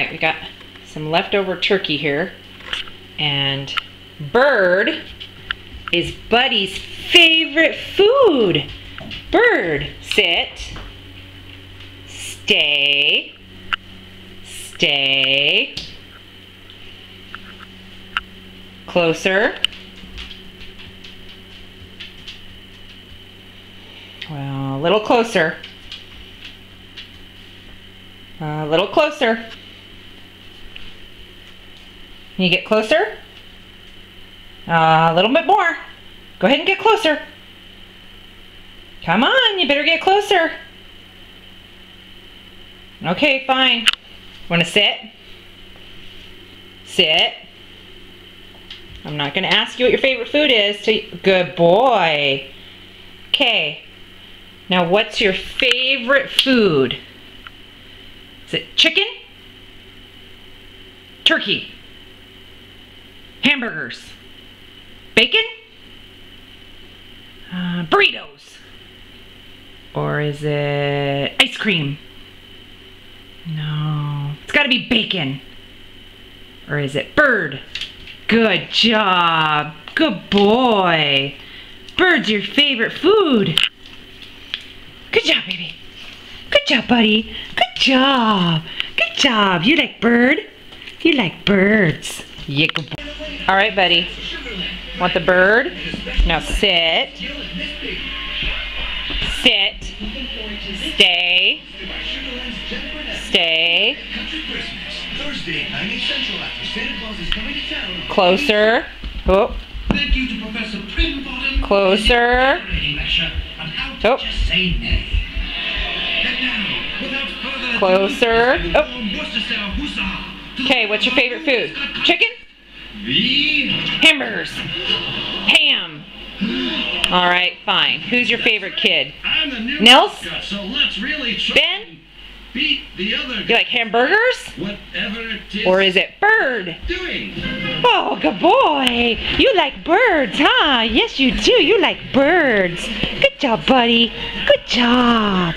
Alright, we got some leftover turkey here. And bird is Buddy's favorite food. Bird, sit. Stay. Stay. Closer. Well, a little closer. A little closer. Can you get closer? A little bit more. Go ahead and get closer. Come on, you better get closer. Okay, fine. Want to sit? Sit. I'm not going to ask you what your favorite food is. Good boy. Okay. Now, what's your favorite food? Is it chicken? Turkey? Hamburgers? Bacon? Burritos? Or is it ice cream? No. It's got to be bacon. Or is it bird? Good job. Good boy. Bird's your favorite food. Good job, baby. Good job, buddy. Good job. Good job. You like bird? You like birds. Yeah, good boy. All right, buddy. Want the bird? Now sit. Sit. Stay. Stay. Closer. Oh. Closer. Oh. Closer. Oh. Okay, what's your favorite food? Chicken? Hamburgers. Ham. All right, fine. Who's your favorite kid? Nils? Ben? You like hamburgers? Or is it bird? Oh, good boy. You like birds, huh? Yes, you do. You like birds. Good job, buddy. Good job.